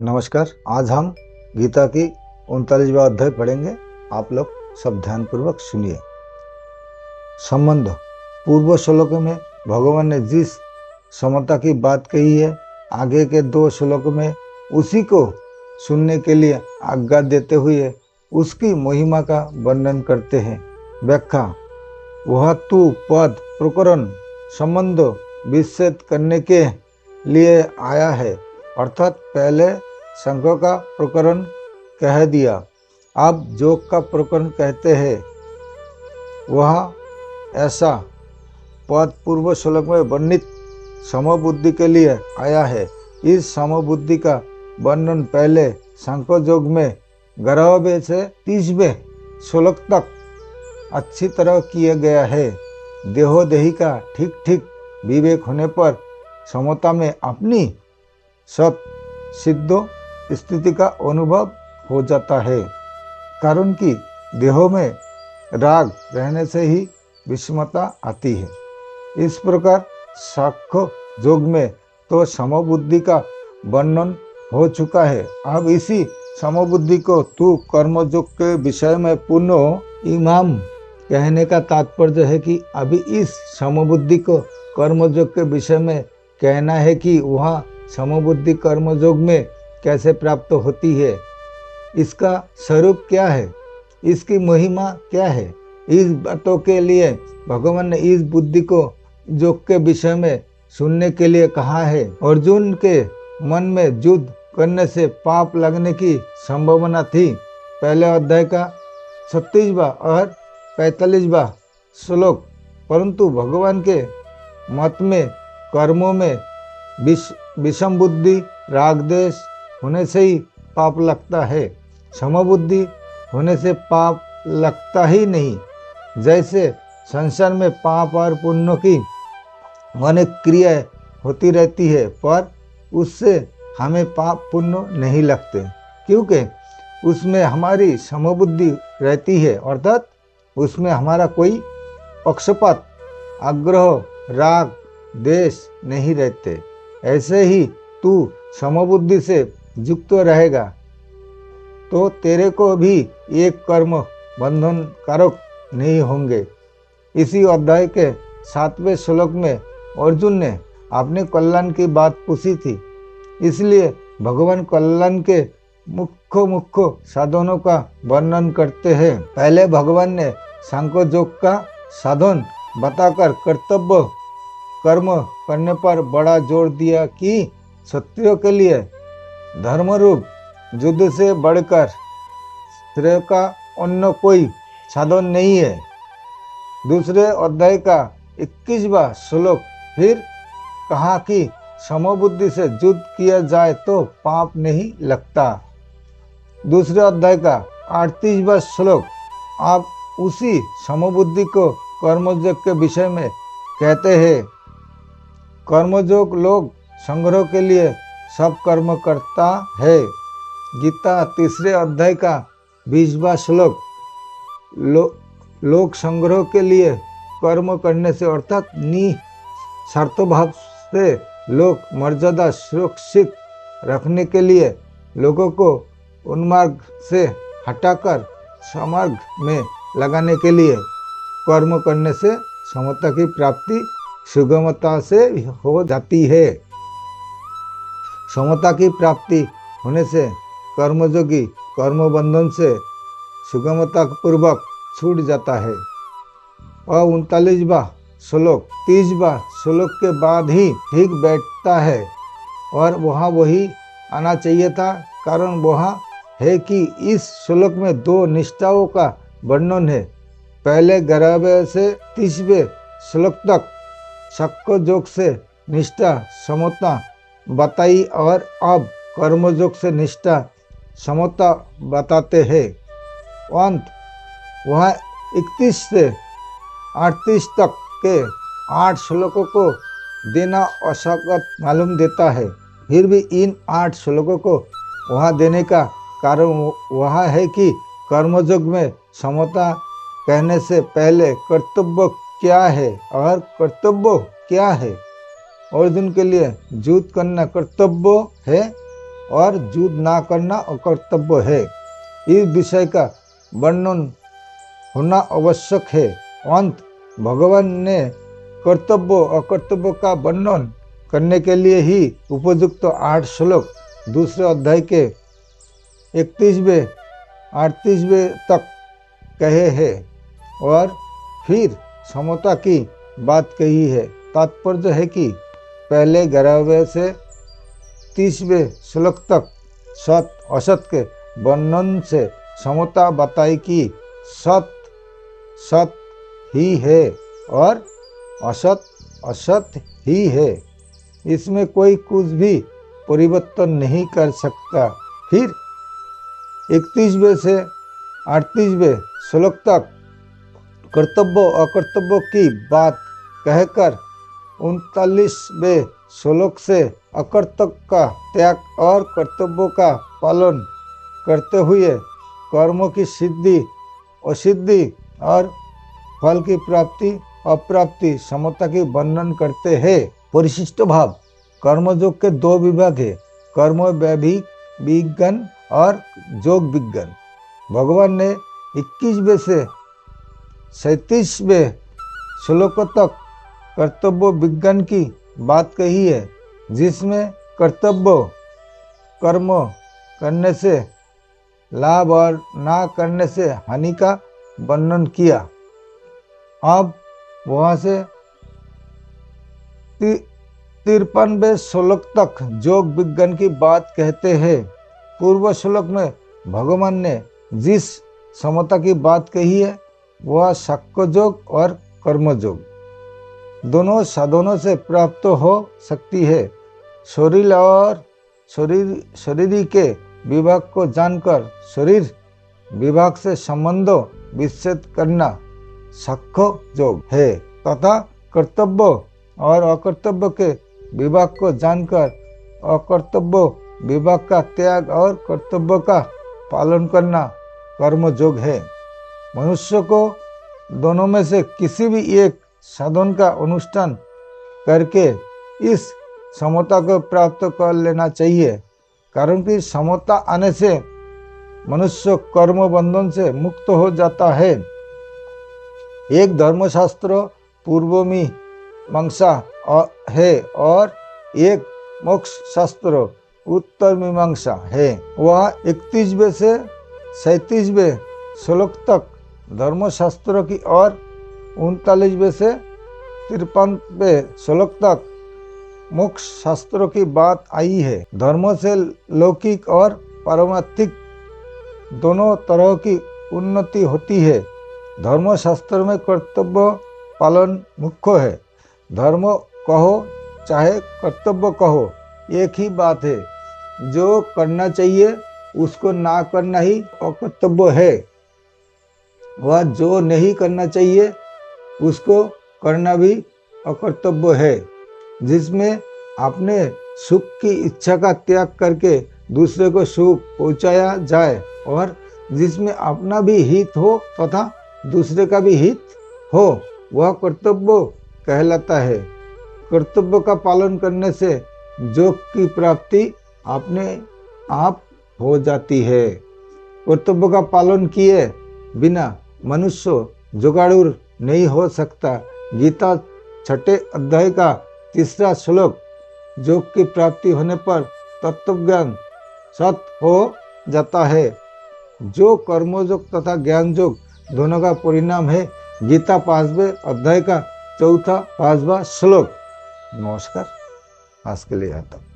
नमस्कार। आज हम गीता की 39वां अध्याय पढ़ेंगे। आप लोग सब ध्यानपूर्वक सुनिए। संबंध। पूर्व श्लोक में भगवान ने जिस समता की बात कही है, आगे के 2 श्लोक में उसी को सुनने के लिए आज्ञा देते हुए उसकी महिमा का वर्णन करते हैं। व्याख्या। वह तू पद प्रकरण संबंध विच्छेद करने के लिए आया है, अर्थात पहले संघ का प्रकरण कह दिया, अब जोग का प्रकरण कहते हैं। वह ऐसा पद पूर्व श्लोक में वर्णित समबुद्धि के लिए आया है। इस समबुद्धि का वर्णन पहले सांख्ययोग में 11वें से 30वें श्लोक तक अच्छी तरह किया गया है। देहोदेही का ठीक ठीक विवेक होने पर समता में अपनी सत सिद्ध स्थिति का अनुभव हो जाता है, कारण कि देहों में राग रहने से ही विषमता आती है। इस प्रकार साक्ष्य योग में तो समबुद्धि का वर्णन हो चुका है। अब इसी समबुद्धि को तू कर्मयोग के विषय में पुनः इमाम कहने का तात्पर्य है कि अभी इस समबुद्धि को कर्मयोग के विषय में कहना है कि वह समबुद्धि कर्मयोग में कैसे प्राप्त होती है, इसका स्वरूप क्या है, इसकी महिमा क्या है। इस बातों के लिए भगवान ने इस बुद्धि को योग के विषय में सुनने के लिए कहा है। अर्जुन के मन में युद्ध करने से पाप लगने की संभावना थी। पहले अध्याय का 36वां और 45वां श्लोक। परंतु भगवान के मत में कर्मों में विषम बुद्धि राग देश होने से ही पाप लगता है, समबुद्धि होने से पाप लगता ही नहीं। जैसे संसार में पाप और पुण्य की अनेक क्रियाएं होती रहती है, पर उससे हमें पाप पुण्य नहीं लगते, क्योंकि उसमें हमारी समबुद्धि रहती है, अर्थात उसमें हमारा कोई पक्षपात आग्रह राग देश नहीं रहते। ऐसे ही तू समबुद्धि से युक्त रहेगा तो तेरे को भी एक कर्म बंधन कारक नहीं होंगे। इसी अध्याय के 7वें श्लोक में अर्जुन ने अपने कल्याण की बात पूछी थी, इसलिए भगवान कल्याण के मुख्य साधनों का वर्णन करते हैं। पहले भगवान ने सांख्य योग का साधन बताकर कर्तव्य कर्म करने पर बड़ा जोर दिया कि क्षत्रियों के लिए धर्मरूप युद्ध से बढ़कर श्रेय का अन्य कोई साधन नहीं है। दूसरे अध्याय का 21वां श्लोक फिर कहा कि समबुद्धि से युद्ध किया जाए तो पाप नहीं लगता। दूसरे अध्याय का 38वां श्लोक आप उसी समबुद्धि को कर्मयोग के विषय में कहते हैं। कर्मयोग लोग संग्रह के लिए सब कर्म करता है। गीता 3 अध्याय का 20वां श्लोक लोक संग्रह के लिए कर्म करने से अर्थात निस्वार्थ भाव से लोक मर्यादा सुरक्षित रखने के लिए लोगों को उन्मार्ग से हटाकर समार्ग में लगाने के लिए कर्म करने से समता की प्राप्ति सुगमता से हो जाती है। समता की प्राप्ति होने से कर्मयोगी कर्म बंधन से सुगमता पूर्वक छूट जाता है। और 39वां श्लोक 30वां श्लोक के बाद ही ठीक बैठता है और वहाँ वही आना चाहिए था, कारण वहाँ है कि इस श्लोक में 2 निष्ठाओं का वर्णन है। पहले 11वें से 30वें श्लोक तक साक्ष्य योग से निष्ठा समता बताई और अब कर्मयोग से निष्ठा समता बताते हैं। अंत वह 31 से 38 तक के 8 श्लोकों को देना असंगत मालूम देता है। फिर भी इन 8 श्लोकों को वहाँ देने का कारण वह है कि कर्मयोग में समता कहने से पहले कर्तव्य क्या है और कर्तव्य क्या है। अर्जुन के लिए युद्ध करना कर्तव्य है, और युद्ध ना करना अकर्तव्य है। इस विषय का वर्णन होना आवश्यक है। अंत भगवान ने कर्तव्य अकर्तव्य का वर्णन करने के लिए ही उपयुक्त 8 श्लोक दूसरे अध्याय के 31वें 38वें तक कहे हैं और फिर समता की बात कही है। तात्पर्य है कि पहले 11वें से 30वें श्लोक तक सत असत के वर्णन से समता बताई कि सत सत ही है और असत असत ही है, इसमें कोई कुछ भी परिवर्तन नहीं कर सकता। फिर 31वें से 38वें श्लोक तक कर्तव्य अकर्तव्य की बात कहकर 39वें श्लोक से अकर्तव्य का त्याग और कर्तव्यों का पालन करते हुए कर्मों की सिद्धि असिद्धि और फल की प्राप्ति अप्राप्ति समता की वर्णन करते हैं। परिशिष्ट भाव कर्मयोग के 2 विभाग है, कर्म विज्ञान और योग विज्ञान। भगवान ने 21वें से 37वें श्लोक तक कर्तव्य विज्ञान की बात कही है, जिसमें कर्तव्य कर्म करने से लाभ और ना करने से हानि का वर्णन किया। अब वहां से 53वें श्लोक तक योग विज्ञान की बात कहते हैं। पूर्व श्लोक में भगवान ने जिस समता की बात कही है वह साक्ष्य योग और कर्म योग दोनों साधनों से प्राप्त हो सकती है। शरीर और शरीर के विभाग को जानकर शरीर विभाग से संबंध विच्छेद करना साक्ष्य योग है तथा कर्तव्य और अकर्तव्य के विभाग को जानकर अकर्तव्य विभाग का त्याग और कर्तव्य का पालन करना कर्म योग है। मनुष्य को दोनों में से किसी भी एक साधन का अनुष्ठान करके इस समता को प्राप्त कर लेना चाहिए, कारण कि समता आने से मनुष्य कर्म बंधन से मुक्त हो जाता है। एक धर्मशास्त्र पूर्व मीमांसा है और एक मोक्ष शास्त्र उत्तर मीमांसा है। वह 31वें से 37वें श्लोक तक धर्मशास्त्र की और 39वें से 53वें श्लोक तक मोक्ष शास्त्रों की बात आई है। धर्म से लौकिक और पारमार्थिक दोनों तरह की उन्नति होती है। धर्म शास्त्र में कर्तव्य पालन मुख्य है। धर्म कहो चाहे कर्तव्य कहो एक ही बात है। जो करना चाहिए उसको ना करना ही अकर्तव्य है, वह जो नहीं करना चाहिए उसको करना भी अकर्तव्य है। जिसमें अपने सुख की इच्छा का त्याग करके दूसरे को सुख पहुंचाया जाए और जिसमें अपना भी हित हो तथा दूसरे का भी हित हो, वह कर्तव्य कहलाता है। कर्तव्य का पालन करने से योग की प्राप्ति अपने आप हो जाती है। कर्तव्य का पालन किए बिना मनुष्य जुगाड़ू नहीं हो सकता। गीता 6 अध्याय का 3 श्लोक योग की प्राप्ति होने पर तत्वज्ञान सत हो जाता है, जो कर्मयोग तथा ज्ञान योग दोनों का परिणाम है। गीता 5वें अध्याय का 4वां 5वां श्लोक। नमस्कार, आज के लिए आता हूँ।